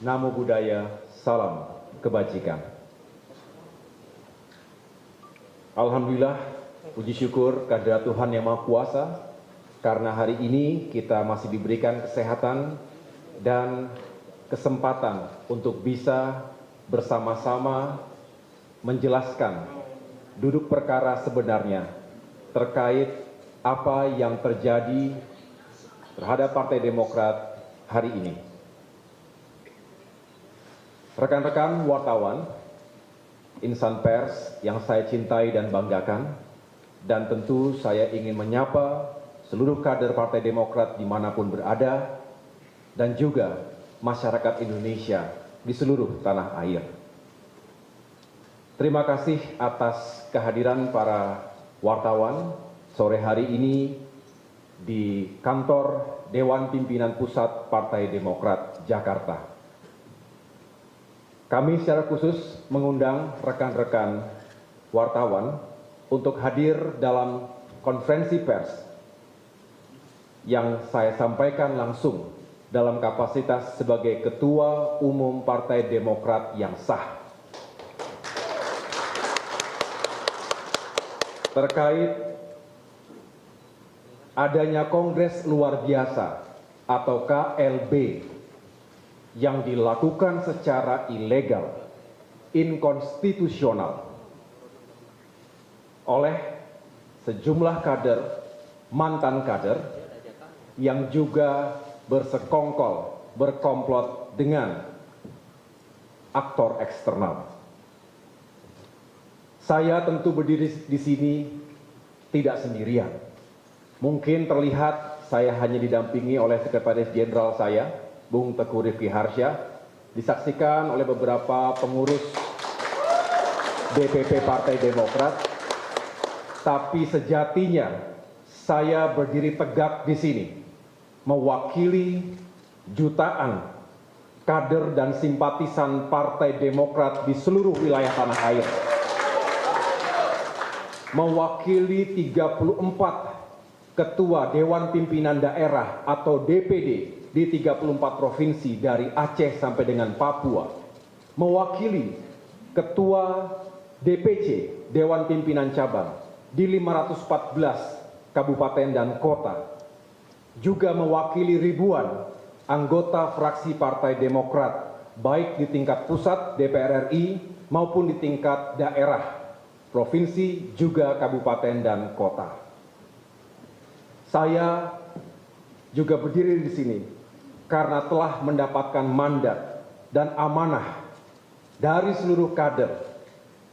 Namo Buddhaya, salam kebajikan. Alhamdulillah, puji syukur kehadirat Tuhan Yang Maha Kuasa, karena hari ini kita masih diberikan kesehatan dan kesempatan untuk bisa bersama-sama menjelaskan duduk perkara sebenarnya terkait apa yang terjadi terhadap Partai Demokrat hari ini. Rekan-rekan wartawan, insan pers yang saya cintai dan banggakan, dan tentu saya ingin menyapa seluruh kader Partai Demokrat dimanapun berada, dan juga masyarakat Indonesia di seluruh tanah air. Terima kasih atas kehadiran para wartawan sore hari ini di kantor Dewan Pimpinan Pusat Partai Demokrat Jakarta. Kami secara khusus mengundang rekan-rekan wartawan untuk hadir dalam konferensi pers yang saya sampaikan langsung dalam kapasitas sebagai Ketua Umum Partai Demokrat yang sah. Terkait adanya Kongres Luar Biasa atau KLB yang dilakukan secara ilegal, inkonstitusional oleh sejumlah kader, mantan kader yang juga bersekongkol, berkomplot dengan aktor eksternal. Saya tentu berdiri di sini tidak sendirian. Mungkin terlihat saya hanya didampingi oleh Sekretaris Jenderal saya, Bung Teguh Rifki Harsha, disaksikan oleh beberapa pengurus DPP Partai Demokrat, tapi sejatinya saya berdiri tegak di sini mewakili jutaan kader dan simpatisan Partai Demokrat di seluruh wilayah tanah air, mewakili 34 ketua Dewan Pimpinan Daerah atau DPD di 34 provinsi dari Aceh sampai dengan Papua, mewakili ketua DPC Dewan Pimpinan Cabang di 514 kabupaten dan kota, juga mewakili ribuan anggota fraksi Partai Demokrat baik di tingkat pusat DPR RI maupun di tingkat daerah, provinsi juga kabupaten dan kota. Saya juga berdiri di sini karena telah mendapatkan mandat dan amanah dari seluruh kader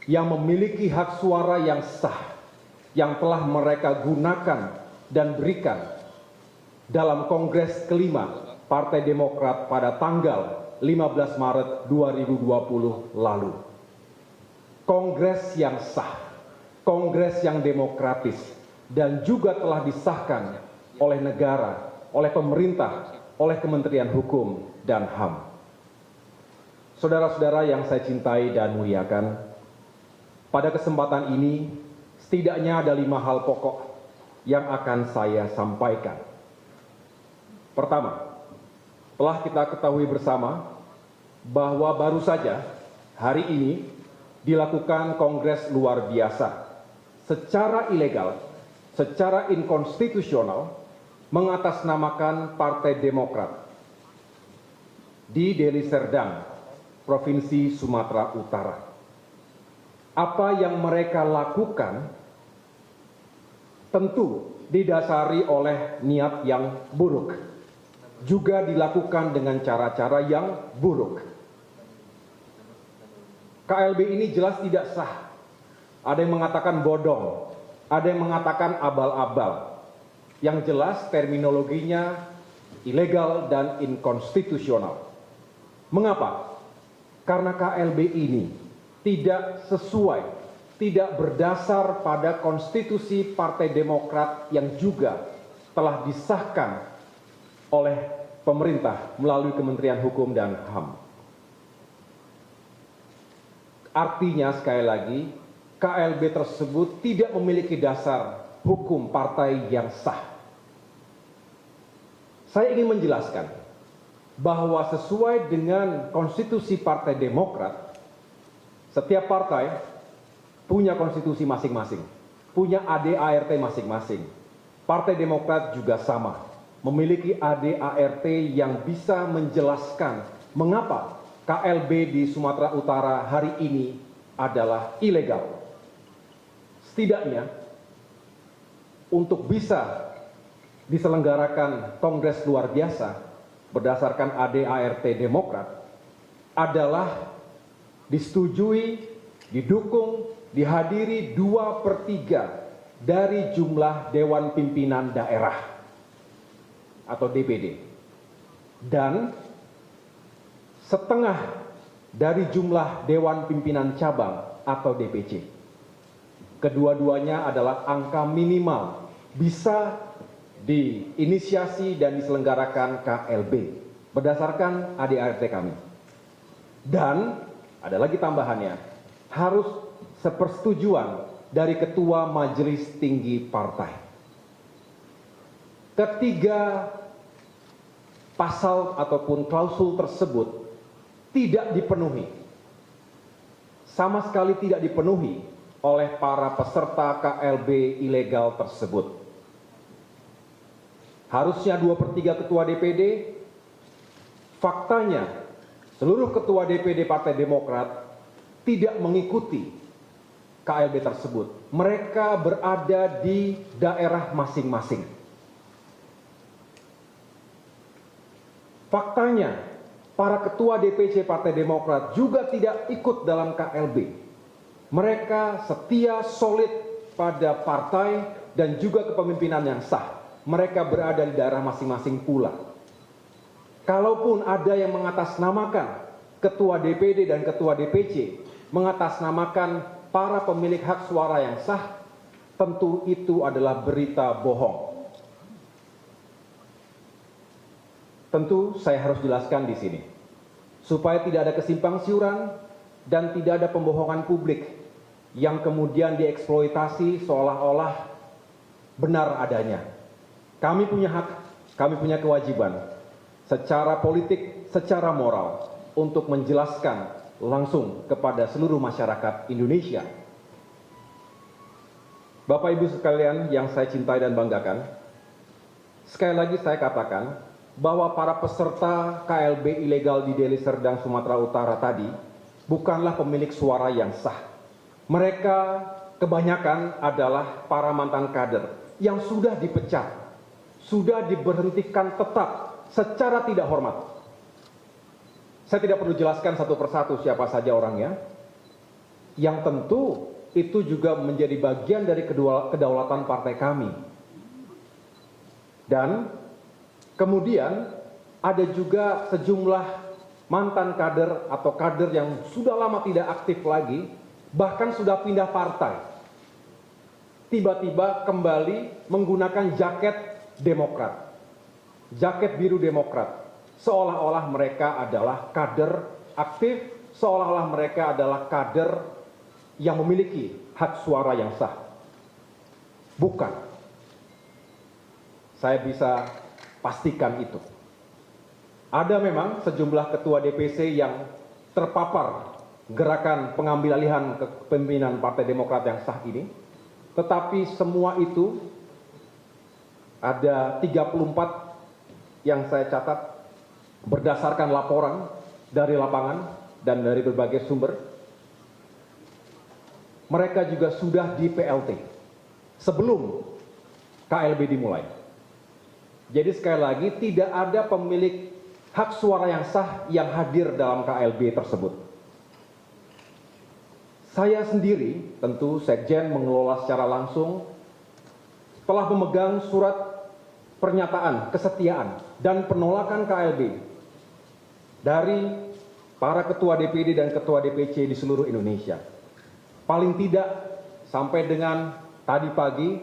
yang memiliki hak suara yang sah, yang telah mereka gunakan dan berikan dalam Kongres kelima Partai Demokrat pada tanggal 15 Maret 2020 lalu. Kongres yang sah, kongres yang demokratis, dan juga telah disahkan oleh negara, oleh pemerintah, oleh Kementerian Hukum dan HAM. Saudara-saudara yang saya cintai dan muliakan, pada kesempatan ini setidaknya ada 5 hal pokok yang akan saya sampaikan. Pertama, telah kita ketahui bersama bahwa baru saja hari ini dilakukan Kongres Luar Biasa secara ilegal, secara inkonstitusional, mengatasnamakan Partai Demokrat di Deli Serdang, Provinsi Sumatera Utara. Apa yang mereka lakukan tentu didasari oleh niat yang buruk, juga dilakukan dengan cara-cara yang buruk. KLB ini jelas tidak sah. Ada yang mengatakan bodong, ada yang mengatakan abal-abal. Yang jelas terminologinya ilegal dan inkonstitusional. Mengapa? Karena KLB ini tidak sesuai, tidak berdasar pada konstitusi Partai Demokrat yang juga telah disahkan oleh pemerintah melalui Kementerian Hukum dan HAM. Artinya sekali lagi, KLB tersebut tidak memiliki dasar hukum partai yang sah. Saya ingin menjelaskan bahwa sesuai dengan konstitusi Partai Demokrat, setiap partai punya konstitusi masing-masing, punya AD/ART masing-masing. Partai Demokrat juga sama, memiliki AD/ART yang bisa menjelaskan mengapa KLB di Sumatera Utara hari ini adalah ilegal. Setidaknya, untuk bisa diselenggarakan Kongres luar biasa berdasarkan AD/ART Demokrat adalah disetujui, didukung, dihadiri 2/3 dari jumlah Dewan Pimpinan Daerah atau DPD dan setengah dari jumlah Dewan Pimpinan Cabang atau DPC. Kedua-duanya adalah angka minimal bisa diinisiasi dan diselenggarakan KLB berdasarkan AD/ART kami. Dan ada lagi tambahannya, harus sepersetujuan dari Ketua Majelis Tinggi Partai. Ketiga pasal ataupun klausul tersebut tidak dipenuhi, sama sekali tidak dipenuhi oleh para peserta KLB ilegal tersebut. Harusnya 2/3 ketua DPD, faktanya seluruh ketua DPD Partai Demokrat tidak mengikuti KLB tersebut. Mereka berada di daerah masing-masing. Faktanya, para ketua DPC Partai Demokrat juga tidak ikut dalam KLB. Mereka setia solid pada partai dan juga kepemimpinan yang sah. Mereka berada di daerah masing-masing pula. Kalaupun ada yang mengatasnamakan ketua DPD dan ketua DPC, mengatasnamakan para pemilik hak suara yang sah, tentu itu adalah berita bohong. Tentu saya harus jelaskan di sini, supaya tidak ada kesimpang siuran dan tidak ada pembohongan publik yang kemudian dieksploitasi seolah-olah benar adanya. Kami punya hak, kami punya kewajiban secara politik, secara moral untuk menjelaskan langsung kepada seluruh masyarakat Indonesia. Bapak Ibu sekalian yang saya cintai dan banggakan, sekali lagi saya katakan bahwa para peserta KLB ilegal di Deli Serdang, Sumatera Utara tadi bukanlah pemilik suara yang sah. Mereka kebanyakan adalah para mantan kader yang sudah dipecat, sudah diberhentikan tetap secara tidak hormat. Saya tidak perlu jelaskan satu persatu siapa saja orangnya, yang tentu itu juga menjadi bagian dari kedaulatan partai kami. Dan kemudian ada juga sejumlah mantan kader atau kader yang sudah lama tidak aktif lagi, bahkan sudah pindah partai. Tiba-tiba kembali menggunakan jaket Demokrat, jaket biru Demokrat, seolah-olah mereka adalah kader aktif, seolah-olah mereka adalah kader yang memiliki hak suara yang sah. Bukan. Saya bisa pastikan itu. Ada memang sejumlah ketua DPC yang terpapar gerakan pengambil alihan kepemimpinan Partai Demokrat yang sah ini, tetapi semua itu ada 34 yang saya catat berdasarkan laporan dari lapangan dan dari berbagai sumber. Mereka juga sudah di PLT sebelum KLB dimulai. Jadi sekali lagi tidak ada pemilik hak suara yang sah yang hadir dalam KLB tersebut. Saya sendiri tentu Sekjen mengelola secara langsung telah memegang surat pernyataan kesetiaan dan penolakan KLB dari para ketua DPD dan ketua DPC di seluruh Indonesia. Paling tidak sampai dengan tadi pagi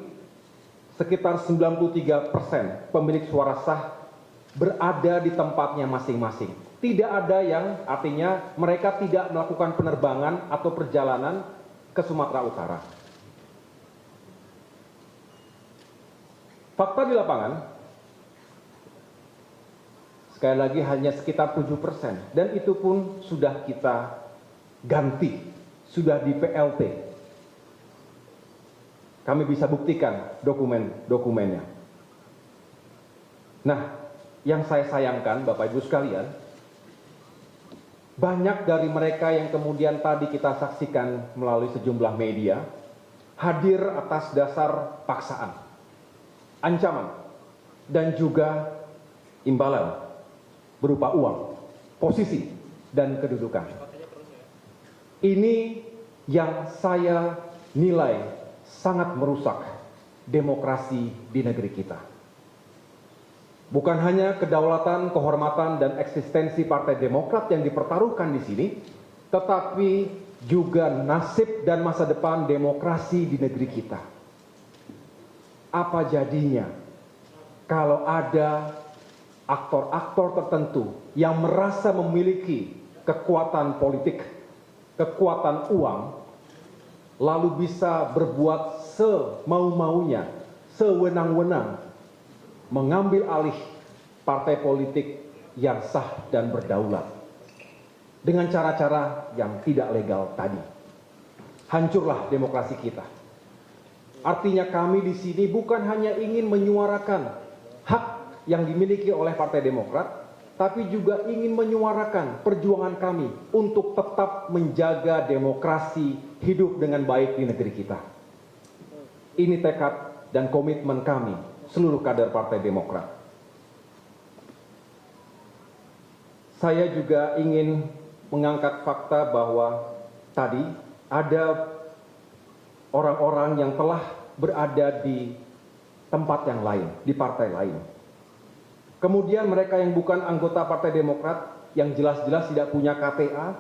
sekitar 93% pemilik suara sah berada di tempatnya masing-masing. Tidak ada yang artinya mereka tidak melakukan penerbangan atau perjalanan ke Sumatera Utara. Fakta di lapangan, Sekali lagi hanya sekitar 7%, dan itu pun sudah kita ganti, sudah di PLT. Kami bisa buktikan dokumen-dokumennya. Nah, yang saya sayangkan Bapak Ibu sekalian, banyak dari mereka yang kemudian tadi kita saksikan melalui sejumlah media, hadir atas dasar paksaan, ancaman, dan juga imbalan berupa uang, posisi, dan kedudukan. Ini yang saya nilai sangat merusak demokrasi di negeri kita. Bukan hanya kedaulatan, kehormatan, dan eksistensi Partai Demokrat yang dipertaruhkan di sini, tetapi juga nasib dan masa depan demokrasi di negeri kita. Apa jadinya kalau ada aktor-aktor tertentu yang merasa memiliki kekuatan politik, kekuatan uang, lalu bisa berbuat semau-maunya, sewenang-wenang, mengambil alih partai politik yang sah dan berdaulat dengan cara-cara yang tidak legal tadi. Hancurlah demokrasi kita. Artinya kami di sini bukan hanya ingin menyuarakan hak yang dimiliki oleh Partai Demokrat, tapi juga ingin menyuarakan perjuangan kami untuk tetap menjaga demokrasi hidup dengan baik di negeri kita. Ini tekad dan komitmen kami, seluruh kader Partai Demokrat. Saya juga ingin mengangkat fakta bahwa tadi ada orang-orang yang telah berada di tempat yang lain, di partai lain. Kemudian mereka yang bukan anggota Partai Demokrat, yang jelas-jelas tidak punya KTA,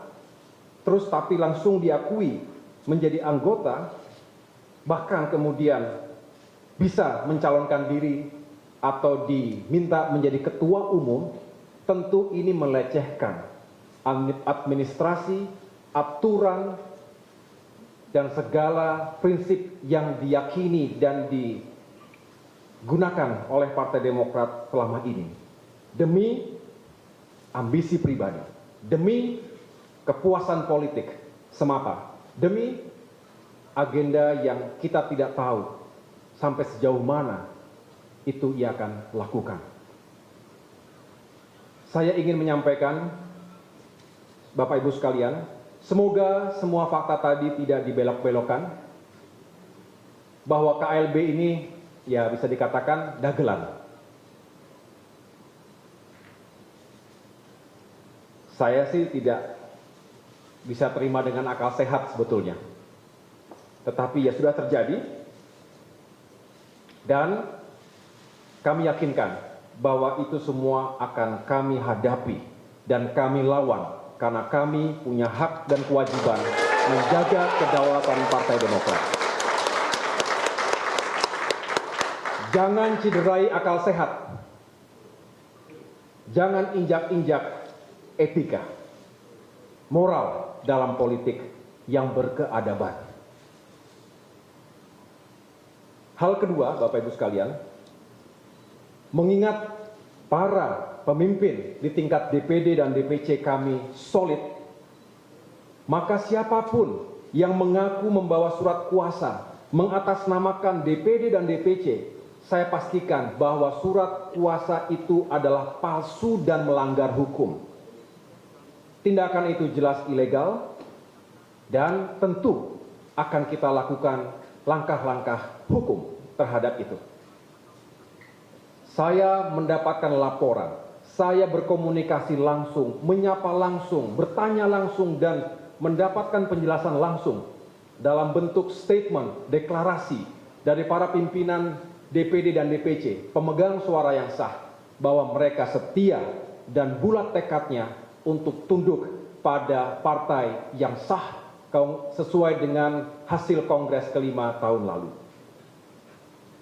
terus tapi langsung diakui menjadi anggota, bahkan kemudian bisa mencalonkan diri atau diminta menjadi ketua umum, tentu ini melecehkan administrasi, aturan, dan segala prinsip yang diyakini dan digunakan oleh Partai Demokrat selama ini. Demi ambisi pribadi, demi kepuasan politik semata, demi agenda yang kita tidak tahu sampai sejauh mana itu ia akan lakukan. Saya ingin menyampaikan, Bapak Ibu sekalian, semoga semua fakta tadi tidak dibelok-belokkan, bahwa KLB ini ya bisa dikatakan dagelan. Saya sih tidak bisa terima dengan akal sehat sebetulnya. Tetapi ya sudah terjadi, dan kami yakinkan bahwa itu semua akan kami hadapi dan kami lawan, karena kami punya hak dan kewajiban menjaga kedaulatan Partai Demokrat. Jangan cederai akal sehat. Jangan injak-injak etika, moral dalam politik yang berkeadaban. Hal kedua, Bapak Ibu sekalian, mengingat para pemimpin di tingkat DPD dan DPC kami solid, maka siapapun yang mengaku membawa surat kuasa mengatasnamakan DPD dan DPC, saya pastikan bahwa surat kuasa itu adalah palsu dan melanggar hukum. Tindakan itu jelas ilegal dan tentu akan kita lakukan langkah-langkah hukum terhadap itu. Saya mendapatkan laporan, saya berkomunikasi langsung, menyapa langsung, bertanya langsung, dan mendapatkan penjelasan langsung dalam bentuk statement, deklarasi dari para pimpinan DPD dan DPC, pemegang suara yang sah, bahwa mereka setia dan bulat tekadnya untuk tunduk pada partai yang sah sesuai dengan hasil Kongres kelima tahun lalu.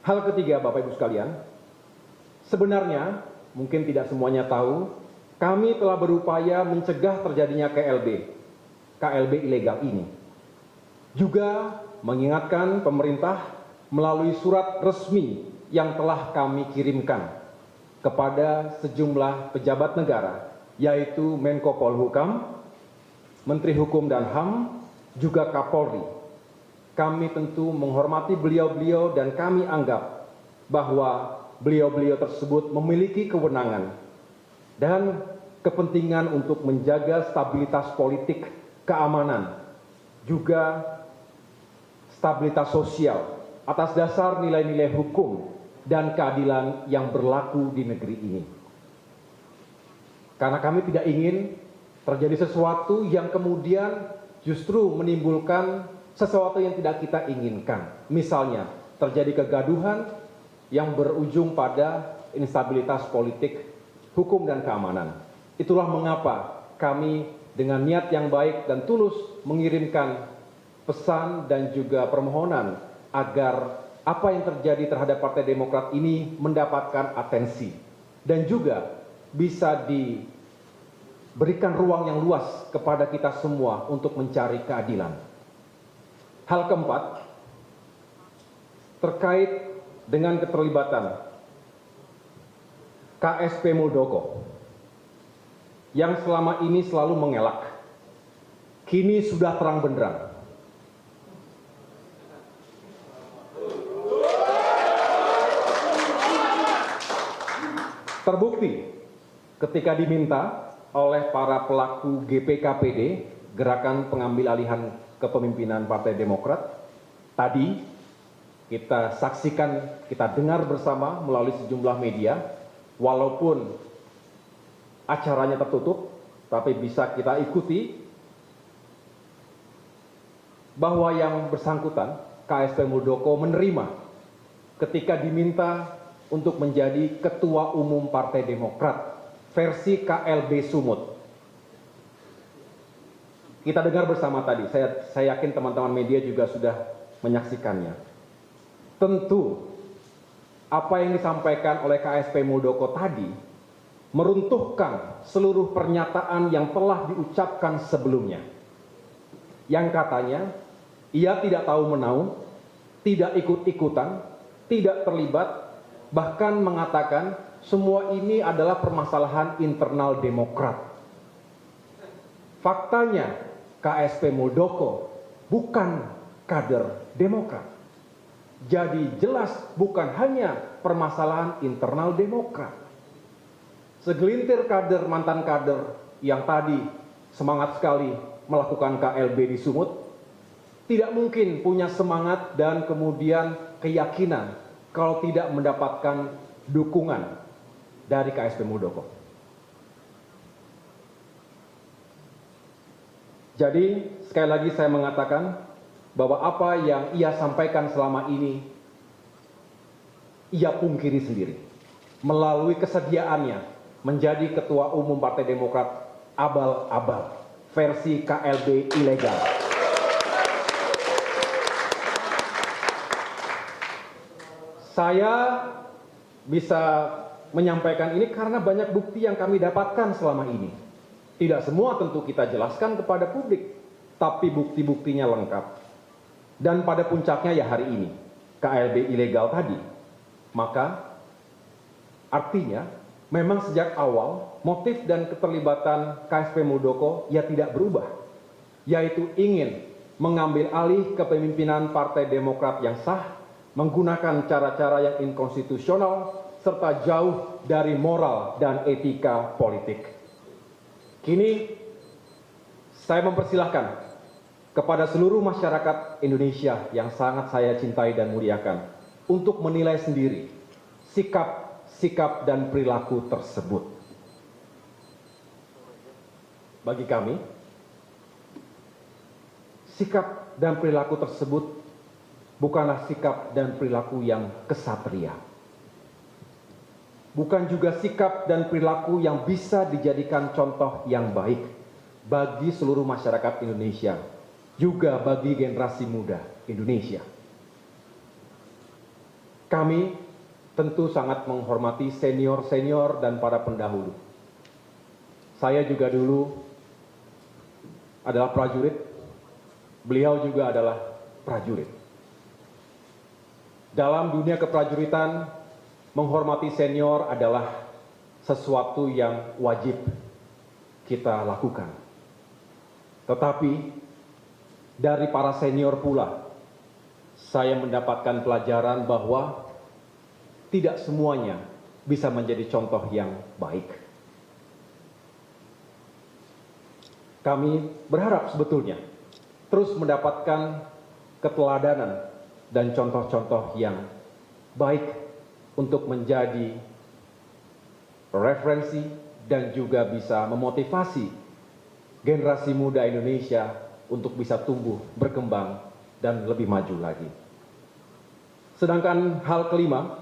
Hal ketiga, Bapak Ibu sekalian, sebenarnya mungkin tidak semuanya tahu, kami telah berupaya mencegah terjadinya KLB ilegal ini. Juga mengingatkan pemerintah melalui surat resmi yang telah kami kirimkan kepada sejumlah pejabat negara, yaitu Menko Polhukam, Menteri Hukum dan HAM, juga Kapolri. Kami tentu menghormati beliau-beliau dan kami anggap bahwa beliau-beliau tersebut memiliki kewenangan dan kepentingan untuk menjaga stabilitas politik, keamanan, juga stabilitas sosial atas dasar nilai-nilai hukum dan keadilan yang berlaku di negeri ini. Karena kami tidak ingin terjadi sesuatu yang kemudian justru menimbulkan sesuatu yang tidak kita inginkan. Misalnya, terjadi kegaduhan yang berujung pada instabilitas politik, hukum, dan keamanan. Itulah mengapa kami dengan niat yang baik dan tulus mengirimkan pesan dan juga permohonan agar apa yang terjadi terhadap Partai Demokrat ini mendapatkan atensi dan juga bisa diberikan ruang yang luas kepada kita semua untuk mencari keadilan. Hal keempat, terkait dengan keterlibatan KSP Muldoko yang selama ini selalu mengelak, kini sudah terang benderang. Terbukti ketika diminta oleh para pelaku GPKPD, Gerakan Pengambil Alihan Kepemimpinan Partai Demokrat, tadi kita saksikan, kita dengar bersama melalui sejumlah media, walaupun acaranya tertutup, tapi bisa kita ikuti bahwa yang bersangkutan, KSP Muldoko, menerima ketika diminta untuk menjadi Ketua Umum Partai Demokrat versi KLB Sumut. Kita dengar bersama tadi, saya yakin teman-teman media juga sudah menyaksikannya. Tentu apa yang disampaikan oleh KSP Muldoko tadi meruntuhkan seluruh pernyataan yang telah diucapkan sebelumnya. Yang katanya, ia tidak tahu menau, tidak ikut-ikutan, tidak terlibat, bahkan mengatakan semua ini adalah permasalahan internal Demokrat. Faktanya, KSP Muldoko bukan kader Demokrat. Jadi jelas bukan hanya permasalahan internal Demokrat. Segelintir kader, mantan kader yang tadi semangat sekali melakukan KLB di Sumut, tidak mungkin punya semangat dan kemudian keyakinan kalau tidak mendapatkan dukungan dari KSP Muldoko. Jadi sekali lagi saya mengatakan bahwa apa yang ia sampaikan selama ini ia pungkiri sendiri melalui kesediaannya menjadi Ketua Umum Partai Demokrat abal-abal versi KLB ilegal. Saya bisa menyampaikan ini karena banyak bukti yang kami dapatkan selama ini. Tidak semua tentu kita jelaskan kepada publik, tapi bukti-buktinya lengkap. Dan pada puncaknya ya hari ini, KLB ilegal tadi. Maka artinya memang sejak awal motif dan keterlibatan KSP Muldoko ya tidak berubah, yaitu ingin mengambil alih kepemimpinan Partai Demokrat yang sah, menggunakan cara-cara yang inkonstitusional, serta jauh dari moral dan etika politik. Kini saya mempersilahkan kepada seluruh masyarakat Indonesia yang sangat saya cintai dan muliakan untuk menilai sendiri sikap dan perilaku tersebut. Bagi kami, sikap dan perilaku tersebut bukanlah sikap dan perilaku yang kesatria. Bukan juga sikap dan perilaku yang bisa dijadikan contoh yang baik bagi seluruh masyarakat Indonesia, juga bagi generasi muda Indonesia. Kami tentu sangat menghormati senior-senior dan para pendahulu. Saya juga dulu adalah prajurit, beliau juga adalah prajurit. Dalam dunia keprajuritan, menghormati senior adalah sesuatu yang wajib kita lakukan. Tetapi dari para senior pula, saya mendapatkan pelajaran bahwa tidak semuanya bisa menjadi contoh yang baik. Kami berharap sebetulnya terus mendapatkan keteladanan dan contoh-contoh yang baik untuk menjadi referensi dan juga bisa memotivasi generasi muda Indonesia untuk bisa tumbuh, berkembang, dan lebih maju lagi. Sedangkan hal kelima,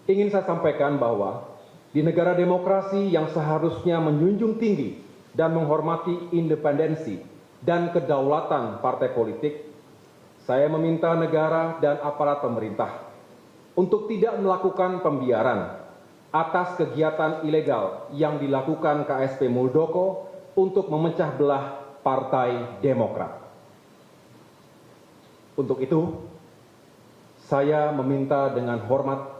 ingin saya sampaikan bahwa di negara demokrasi yang seharusnya menjunjung tinggi dan menghormati independensi dan kedaulatan partai politik, saya meminta negara dan aparat pemerintah untuk tidak melakukan pembiaran atas kegiatan ilegal yang dilakukan KSP Muldoko untuk memecah belah Partai Demokrat. Untuk itu, saya meminta dengan hormat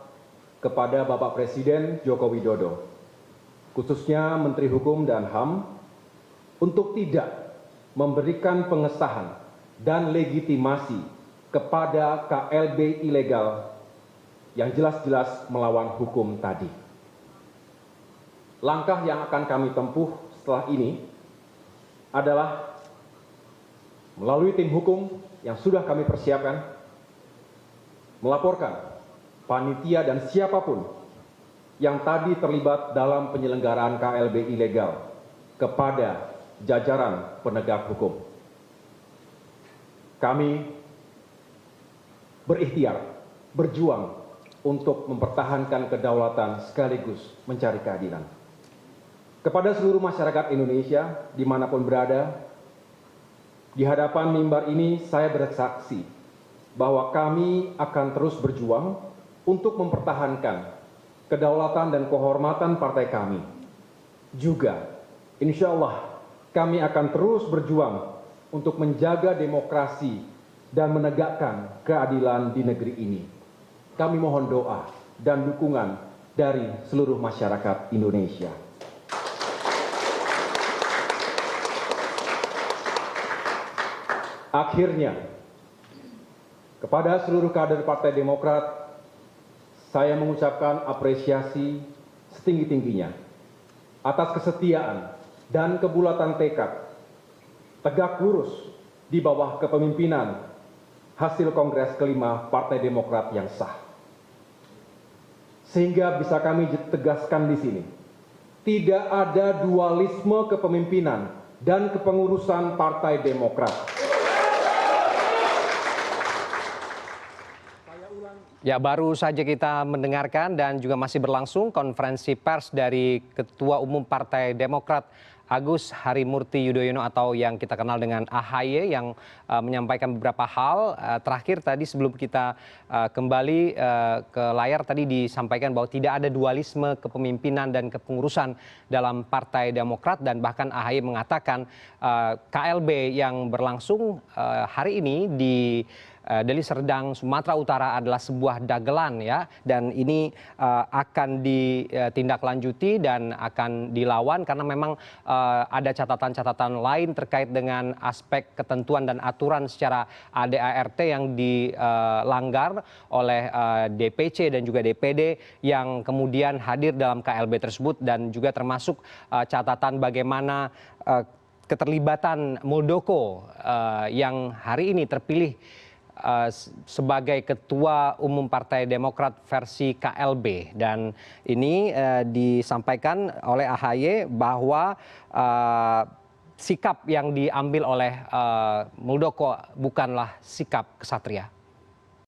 kepada Bapak Presiden Joko Widodo, khususnya Menteri Hukum dan HAM, untuk tidak memberikan pengesahan dan legitimasi kepada KLB ilegal yang jelas-jelas melawan hukum tadi. Langkah yang akan kami tempuh setelah ini adalah melalui tim hukum yang sudah kami persiapkan, melaporkan panitia dan siapapun yang tadi terlibat dalam penyelenggaraan KLB ilegal kepada jajaran penegak hukum. Kami berikhtiar, berjuang untuk mempertahankan kedaulatan sekaligus mencari keadilan. Kepada seluruh masyarakat Indonesia, dimanapun berada, di hadapan mimbar ini saya bersaksi bahwa kami akan terus berjuang untuk mempertahankan kedaulatan dan kehormatan partai kami. Juga, insya Allah, kami akan terus berjuang untuk menjaga demokrasi dan menegakkan keadilan di negeri ini. Kami mohon doa dan dukungan dari seluruh masyarakat Indonesia. Akhirnya, kepada seluruh kader Partai Demokrat, saya mengucapkan apresiasi setinggi-tingginya atas kesetiaan dan kebulatan tekad tegak lurus di bawah kepemimpinan hasil Kongres kelima Partai Demokrat yang sah. Sehingga bisa kami tegaskan di sini, tidak ada dualisme kepemimpinan dan kepengurusan Partai Demokrat. Ya, baru saja kita mendengarkan dan juga masih berlangsung konferensi pers dari Ketua Umum Partai Demokrat Agus Harimurti Yudhoyono atau yang kita kenal dengan AHY yang menyampaikan beberapa hal. Terakhir tadi sebelum kita kembali ke layar tadi disampaikan bahwa tidak ada dualisme kepemimpinan dan kepengurusan dalam Partai Demokrat dan bahkan AHY mengatakan KLB yang berlangsung hari ini di Deli Serdang, Sumatera Utara adalah sebuah dagelan ya, dan ini akan ditindaklanjuti dan akan dilawan karena memang ada catatan-catatan lain terkait dengan aspek ketentuan dan aturan secara ADART yang dilanggar oleh DPC dan juga DPD yang kemudian hadir dalam KLB tersebut dan juga termasuk catatan bagaimana keterlibatan Muldoko yang hari ini terpilih sebagai Ketua Umum Partai Demokrat versi KLB. Dan ini disampaikan oleh AHY bahwa sikap yang diambil oleh Muldoko bukanlah sikap kesatria.